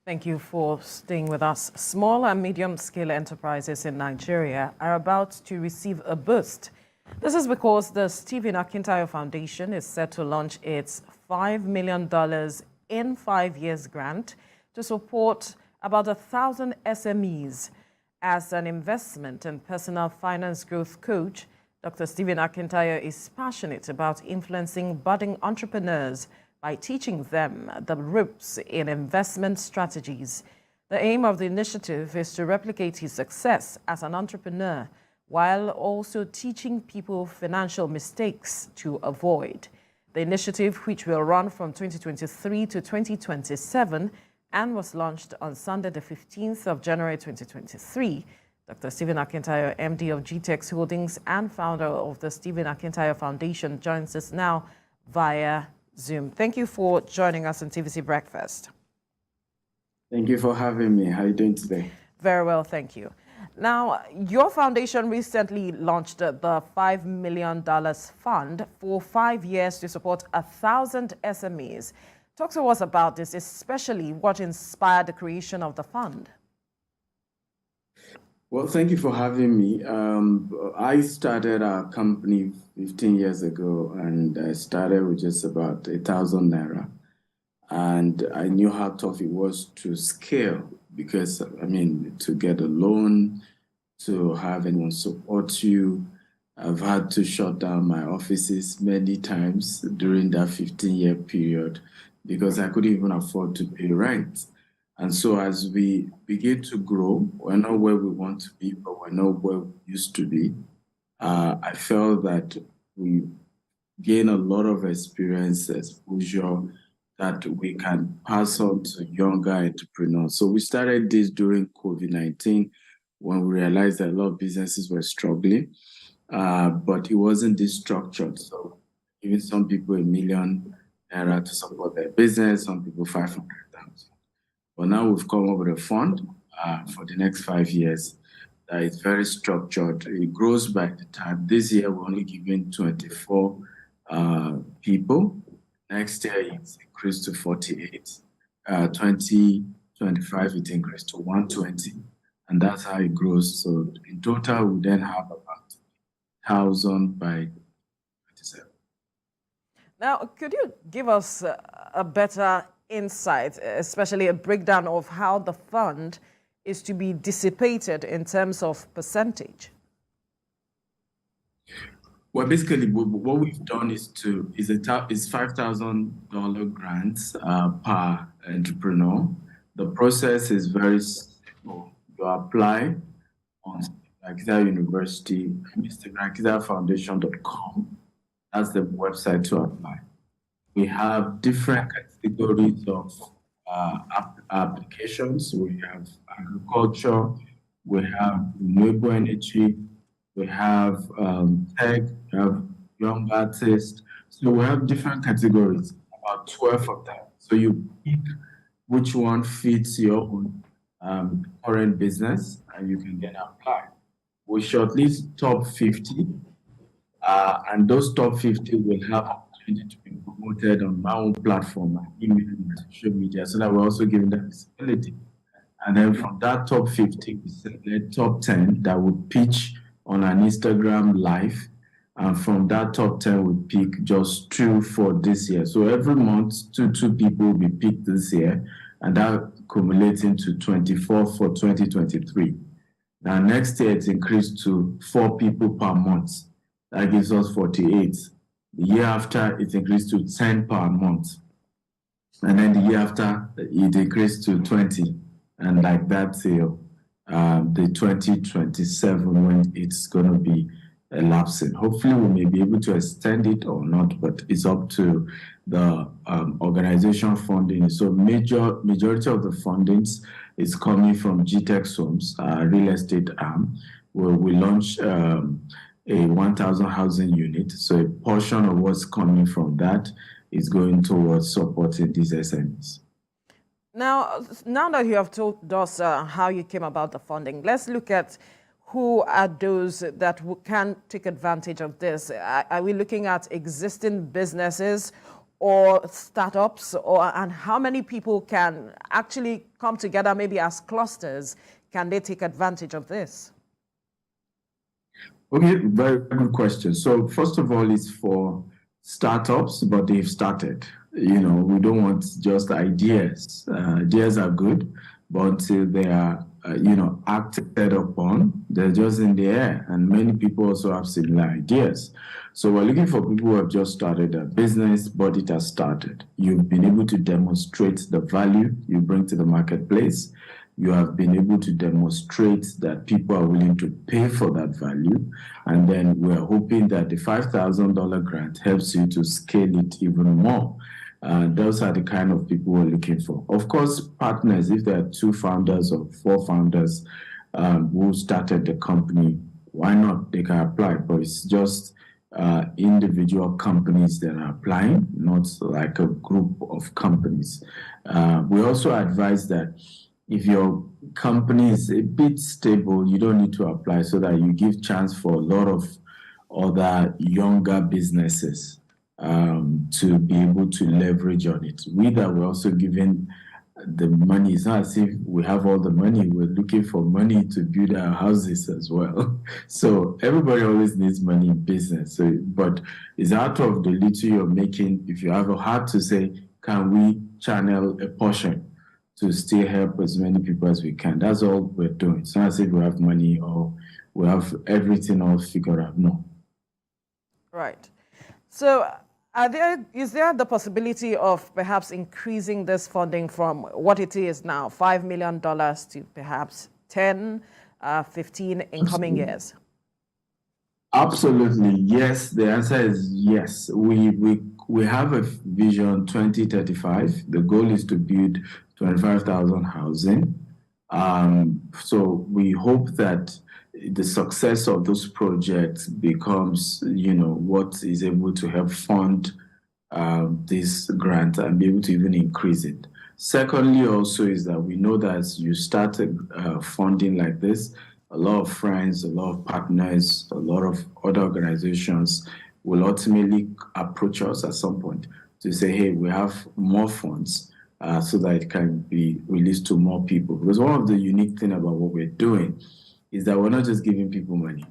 Thank you for staying with us. Small and medium-scale enterprises in Nigeria are about to receive a boost. This is because the Stephen Akintayo Foundation is set to launch its $5 million in 5 years grant to support about 1,000 SMEs. As an investment and personal finance growth coach, Dr. Stephen Akintayo is passionate about influencing budding entrepreneurs by teaching them the ropes in investment strategies. The aim of the initiative is to replicate his success as an entrepreneur while also teaching people financial mistakes to avoid. The initiative, which will run from 2023 to 2027 and was launched on Sunday, the 15th of January 2023, Dr. Stephen Akintayo, MD of GTEX Holdings and founder of the Stephen Akintayo Foundation, joins us now via Zoom. Thank you for joining us on TVC Breakfast. Thank you for having me. How are you doing today? Very well, thank you. Now, your foundation recently launched the $5 million fund for 5 years to support 1,000 SMEs. Talk to us about this, especially what inspired the creation of the fund. Well, thank you for having me. I started our company 15 years ago, and I started with just about 1,000 naira. And I knew how tough it was to scale because, I mean, to get a loan, to have anyone support you. I've had to shut down my offices many times during that 15-year period because I couldn't even afford to pay rent. And so as we begin to grow, we're not where we want to be, but we're not where we used to be. I felt that we gain a lot of experience, exposure that we can pass on to younger entrepreneurs. So we started this during COVID-19 when we realized that a lot of businesses were struggling, but it wasn't this structured. So giving some people $1 million naira to support their business, some people 500,000. But now we've come up with a fund for the next 5 years that is very structured. It grows by the time. This year, we're only giving 24 people. Next year, it's increased to 48. 2025, it increased to 120. And that's how it grows. So in total, we then have about 1,000 by 27. Now, could you give us a better insight, especially a breakdown of how the fund is to be dissipated in terms of percentage? Well, basically, what we've done is $5,000 grants per entrepreneur. The process is very simple. You apply on Akintayo University, MrAkintayoFoundation.com. That's the website to apply. We have different categories of applications. We have agriculture, we have renewable energy, we have tech, we have young artists. So we have different categories, about 12 of them. So you pick which one fits your own current business, and you can then apply. We shortlist top 50, and those top 50 will have opportunity to be promoted on my own platform, email and social media, so that we're also giving them visibility. And then from that top 50, we select top 10 that would pitch on an Instagram live. And from that top 10, we pick just 2 for this year. So every month, two people will be picked this year, and that accumulates into 24 for 2023. Now, next year, it's increased to 4 people per month. That gives us 48. The year after, it increased to 10 per month. And then the year after, it increased to 20. And like that till the 2027 when it's going to be elapsing. Hopefully, we may be able to extend it or not, but it's up to the organization funding. So majority of the fundings is coming from GTEX Homes, real estate arm, where we launch a 1,000 housing unit. So a portion of what's coming from that is going towards supporting these SMEs. Now that you have told us how you came about the funding, let's look at who are those that can take advantage of this. Are we looking at existing businesses, or startups, and how many people can actually come together, maybe as clusters? Can they take advantage of this? Okay, very good question. So first of all, it's for startups, but they've started. We don't want just ideas. Ideas are good, but until they are, acted upon, they're just in the air. And many people also have similar ideas. So we're looking for people who have just started a business, but it has started. You've been able to demonstrate the value you bring to the marketplace. You have been able to demonstrate that people are willing to pay for that value. And then we're hoping that the $5,000 grant helps you to scale it even more. Those are the kind of people we're looking for. Of course, partners, if there are 2 founders or 4 founders who started the company, why not? They can apply, but it's just individual companies that are applying, not like a group of companies. We also advise that if your company is a bit stable, you don't need to apply, so that you give chance for a lot of other younger businesses to be able to leverage on it. We're also giving the money. It's not as if we have all the money. We're looking for money to build our houses as well. So everybody always needs money in business. But it's out of the little you're making. If you have a heart to say, can we channel a portion to still help as many people as we can? That's all we're doing. It's not as if we have money or we have everything all figured out. No. Right. So is there the possibility of perhaps increasing this funding from what it is now, $5 million, to perhaps 10, 15 in coming years? Absolutely, yes. The answer is yes. We have a vision 2035. The goal is to build 25,000 housing. So we hope that the success of those projects becomes, what is able to help fund this grant and be able to even increase it. Secondly, also is that we know that as you start funding like this, a lot of friends, a lot of partners, a lot of other organizations will ultimately approach us at some point to say, hey, we have more funds so that it can be released to more people. Because one of the unique things about what we're doing is that we're not just giving people money.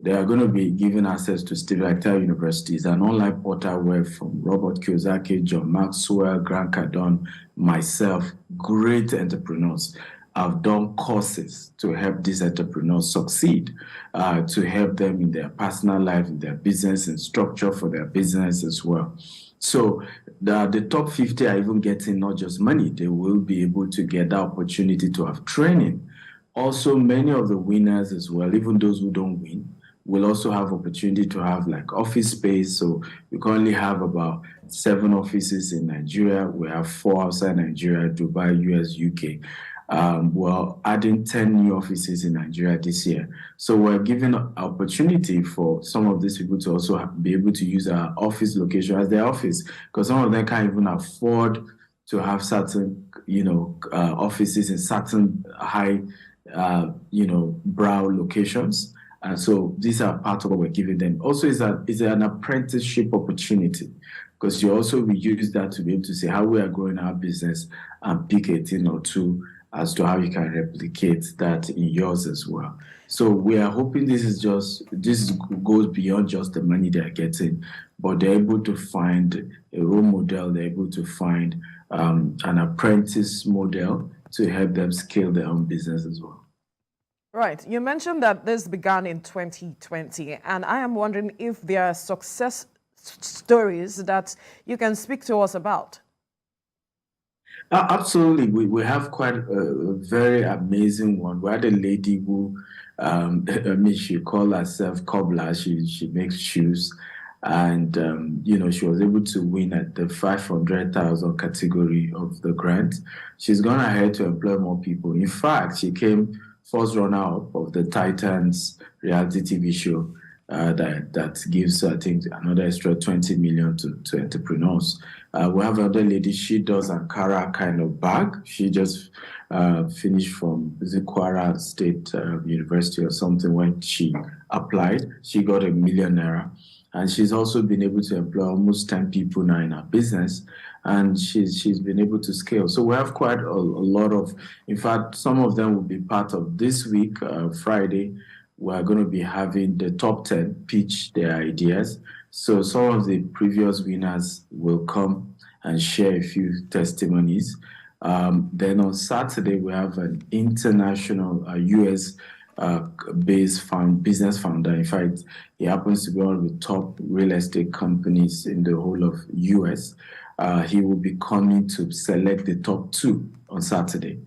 They are going to be given access to Akintayo universities, an online portal where from Robert Kiyosaki, John Maxwell, Grant Cardone, myself, great entrepreneurs have done courses to help these entrepreneurs succeed, to help them in their personal life, in their business, and structure for their business as well. So the top 50 are even getting not just money, they will be able to get the opportunity to have training. Also, many of the winners as well, even those who don't win, will also have opportunity to have like office space. So we currently have about 7 offices in Nigeria. We have 4 outside Nigeria, Dubai, US, UK. We're adding 10 new offices in Nigeria this year. So we're giving an opportunity for some of these people to also be able to use our office location as their office, because some of them can't even afford to have certain, offices in certain high, brow locations. And so these are part of what we're giving them. Also, is an apprenticeship opportunity, because you also will use that to be able to say how we are growing our business and pick a thing or two as to how you can replicate that in yours as well. So we are hoping this goes beyond just the money they're getting, but they're able to find a role model, they're able to find an apprentice model to help them scale their own business as well. Right. You mentioned that this began in 2020, and I am wondering if there are success stories that you can speak to us about. Absolutely. We have quite a very amazing one. We had a lady who, she called herself cobbler. She makes shoes. And, she was able to win at the 500,000 category of the grant. She's gone ahead to employ more people. In fact, she came first runner-up of the Titans reality TV show that gives, I think, another extra 20 million to entrepreneurs. We have another lady, she does Ankara kind of bag. She just finished from Kwara State University or something. When she applied, she got $1 million. And she's also been able to employ almost 10 people now in her business, and she's been able to scale. So we have quite a lot of, in fact, some of them will be part of this week, Friday. We're going to be having the top 10 pitch their ideas. So some of the previous winners will come and share a few testimonies. Then on Saturday, we have an international US based business founder. In fact, he happens to be one of the top real estate companies in the whole of US. He will be coming to select the top two on Saturday.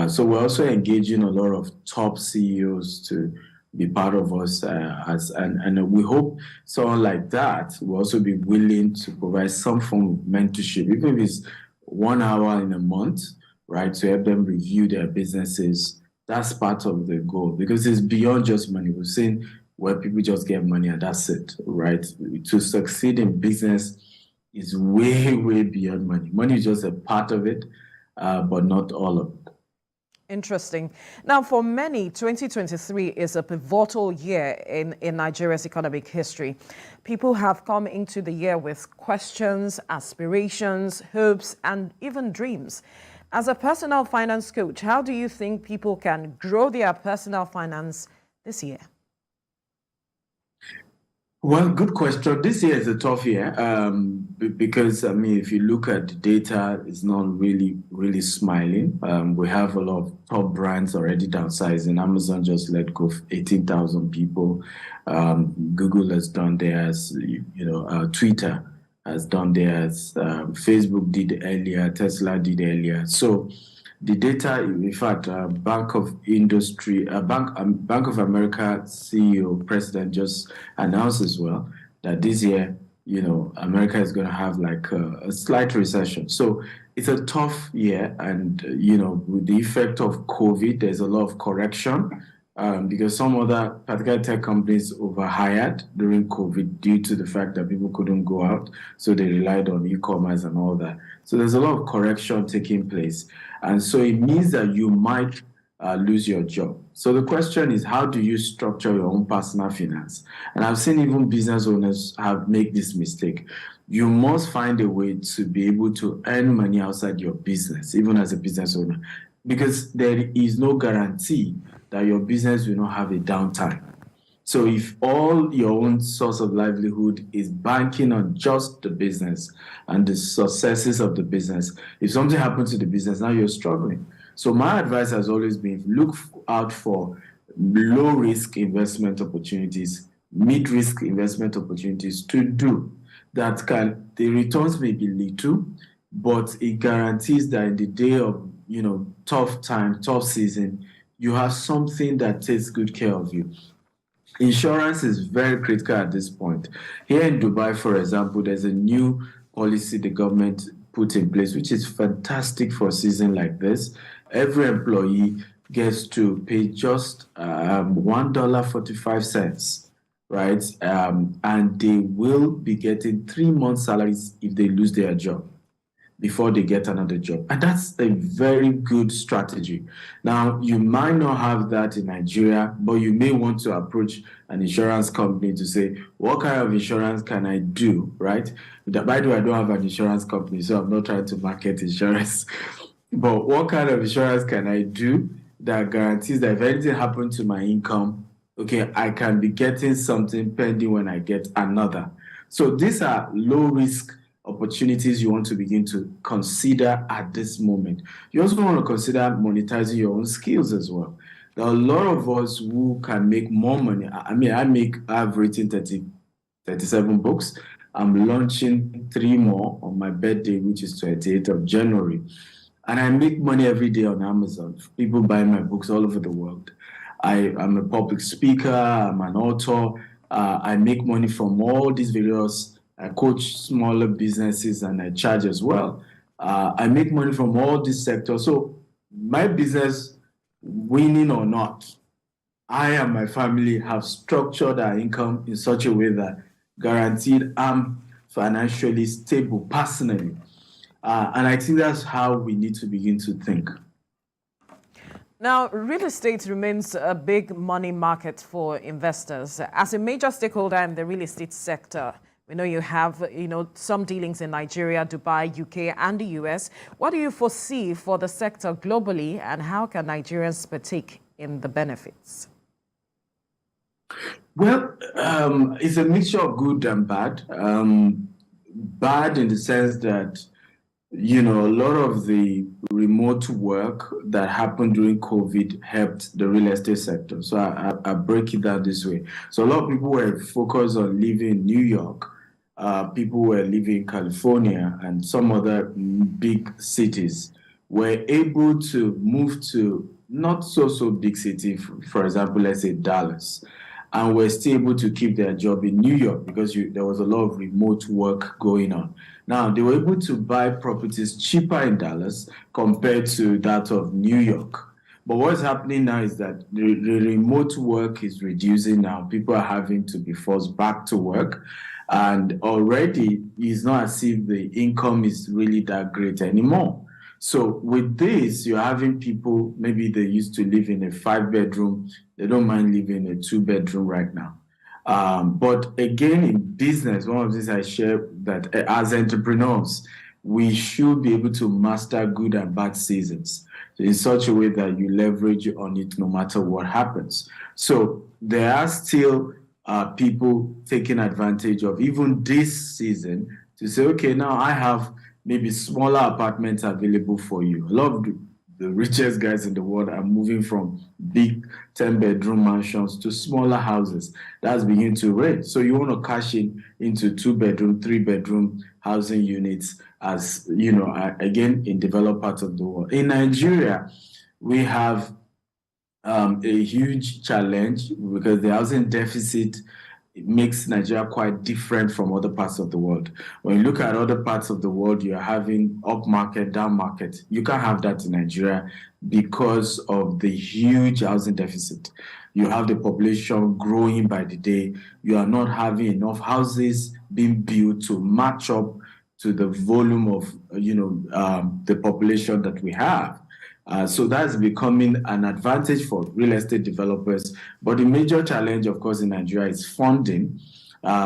So we're also engaging a lot of top CEOs to be part of us, and we hope someone like that will also be willing to provide some form of mentorship, even if it's 1 hour in a month, right, to help them review their businesses. That's part of the goal, because it's beyond just money. We've seen where people just get money and that's it, right? To succeed in business is way, way beyond money. Money is just a part of it, but not all of it. Interesting. Now, for many, 2023 is a pivotal year in Nigeria's economic history. People have come into the year with questions, aspirations, hopes, and even dreams. As a personal finance coach, how do you think people can grow their personal finance this year? Well, good question. This year is a tough year because, I mean, if you look at the data, it's not really smiling. We have a lot of top brands already downsizing. Amazon just let go of 18,000 people. Google has done theirs, Twitter has done theirs. Facebook did earlier, Tesla did earlier. So the data, in fact, Bank of America CEO, president just announced as well that this year, America is going to have like a slight recession. So it's a tough year, and with the effect of COVID, there's a lot of correction because some other, particularly tech companies, overhired during COVID due to the fact that people couldn't go out, so they relied on e-commerce and all that. So there's a lot of correction taking place. And so it means that you might lose your job. So the question is, how do you structure your own personal finance? And I've seen even business owners make this mistake. You must find a way to be able to earn money outside your business, even as a business owner, because there is no guarantee that your business will not have a downtime. So if all your own source of livelihood is banking on just the business and the successes of the business, if something happens to the business, now you're struggling. So my advice has always been, look out for low-risk investment opportunities, mid-risk investment opportunities to do that the returns may be little, but it guarantees that in the day of, tough time, tough season, you have something that takes good care of you. Insurance is very critical at this point. Here in Dubai, for example, there's a new policy the government put in place, which is fantastic for a season like this. Every employee gets to pay just $1.45, right? And they will be getting 3 months' salaries if they lose their job before they get another job. And that's a very good strategy. Now, you might not have that in Nigeria, but you may want to approach an insurance company to say, what kind of insurance can I do, right? By the way, I don't have an insurance company, so I'm not trying to market insurance. But what kind of insurance can I do that guarantees that if anything happens to my income, okay, I can be getting something pending when I get another. So these are low risk opportunities you want to begin to consider at this moment. You also want to consider monetizing your own skills as well. There are a lot of us who can make more money. I mean, I've written 37 books. I'm launching 3 more on my birthday, which is 28th of January. And I make money every day on Amazon. People buy my books all over the world. I'm a public speaker. I'm an author. I make money from all these various. I coach smaller businesses and I charge as well. I make money from all these sectors. So my business, winning or not, I and my family have structured our income in such a way that guaranteed I'm financially stable personally. And I think that's how we need to begin to think. Now, real estate remains a big money market for investors. As a major stakeholder in the real estate sector, we know you have, some dealings in Nigeria, Dubai, UK, and the US. What do you foresee for the sector globally, and how can Nigerians partake in the benefits? Well, it's a mixture of good and bad. Bad in the sense that, a lot of the remote work that happened during COVID helped the real estate sector. So I break it down this way. So a lot of people were focused on living in New York. People were living in California and some other big cities were able to move to not so big city, for example, let's say Dallas, and were still able to keep their job in New York because there was a lot of remote work going on. Now, they were able to buy properties cheaper in Dallas compared to that of New York. But what's happening now is that the remote work is reducing now. People are having to be forced back to work. And already, it's not as if the income is really that great anymore. So with this, you're having people, maybe they used to live in a 5-bedroom, they don't mind living in a 2-bedroom right now. But again, in business, one of these I share that as entrepreneurs, we should be able to master good and bad seasons in such a way that you leverage on it no matter what happens. So there are still people taking advantage of even this season to say, okay, now I have maybe smaller apartments available for you. A lot of the richest guys in the world are moving from big 10-bedroom mansions to smaller houses. That's beginning to rate. So you want to cash into 2-bedroom, 3-bedroom housing units as, again, in developed parts of the world. In Nigeria, we have a huge challenge because the housing deficit makes Nigeria quite different from other parts of the world. When you look at other parts of the world, you're having up market, down market. You can't have that in Nigeria because of the huge housing deficit. You have the population growing by the day. You are not having enough houses being built to match up to the volume of, the population that we have. So that's becoming an advantage for real estate developers. But the major challenge, of course, in Nigeria is funding,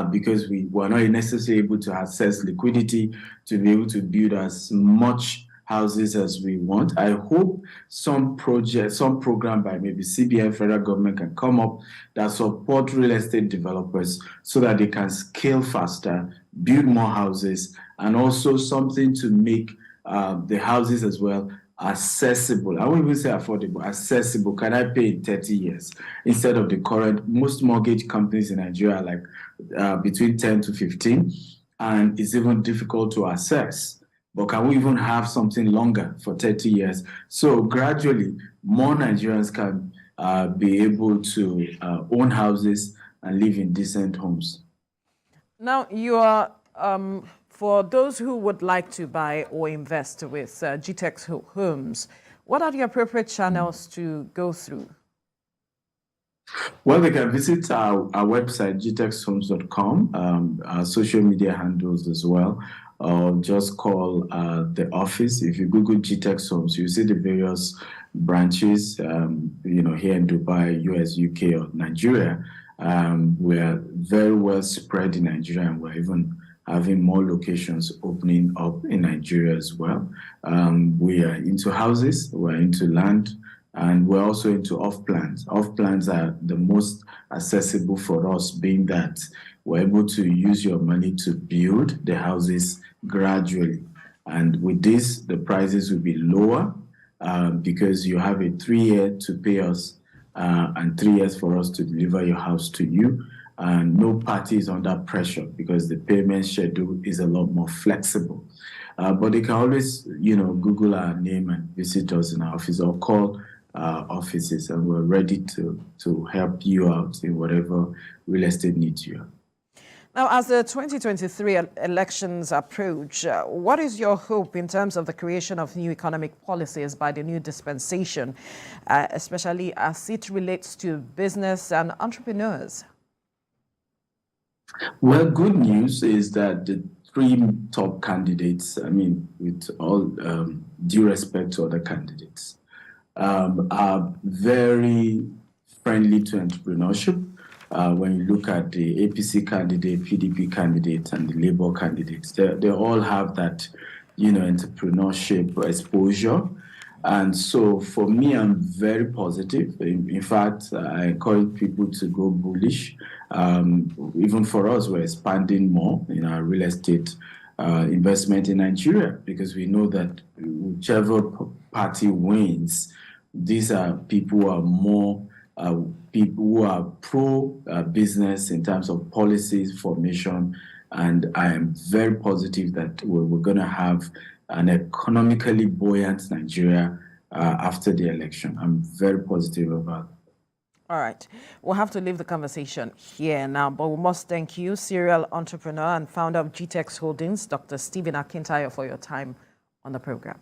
because we were not necessarily able to access liquidity to be able to build as much houses as we want. I hope some program by maybe CBN, federal government, can come up that support real estate developers so that they can scale faster, build more houses, and also something to make the houses as well accessible. I won't even say affordable, accessible. Can I pay in 30 years instead of the current? Most mortgage companies in Nigeria are like between 10 to 15, and it's even difficult to access. But can we even have something longer for 30 years? So gradually, more Nigerians can be able to own houses and live in decent homes. Now, you are for those who would like to buy or invest with GTEx Homes, what are the appropriate channels to go through? Well, they can visit our website, gtexhomes.com, our social media handles as well, or just call the office. If you Google GTEx Homes, you see the various branches, here in Dubai, US, UK, or Nigeria. We are very well spread in Nigeria, and we're even having more locations opening up in Nigeria as well. We are into houses, we're into land, and we're also into off-plans. Off-plans are the most accessible for us, being that we're able to use your money to build the houses gradually. And with this, the prices will be lower because you have a 3-year to pay us and 3 years for us to deliver your house to you. And no party is under pressure because the payment schedule is a lot more flexible. But they can always, Google our name and visit us in our office or call offices, and we're ready to help you out in whatever real estate needs you have. Now, as the 2023 elections approach, what is your hope in terms of the creation of new economic policies by the new dispensation, especially as it relates to business and entrepreneurs? Well, good news is that the 3 top candidates, with all due respect to other candidates, are very friendly to entrepreneurship. When you look at the APC candidate, PDP candidate, and the Labour candidates, they all have that, entrepreneurship exposure. And so for me, I'm very positive. In fact, I encourage people to go bullish. Even for us, we're expanding more in our real estate investment in Nigeria because we know that whichever party wins, these are people who are more people who are pro business in terms of policies formation, and I am very positive that we're going to have an economically buoyant Nigeria after the election. I'm very positive about it. All right. We'll have to leave the conversation here now, but we must thank you, serial entrepreneur and founder of GTEX Holdings, Dr. Stephen Akintayo, for your time on the program.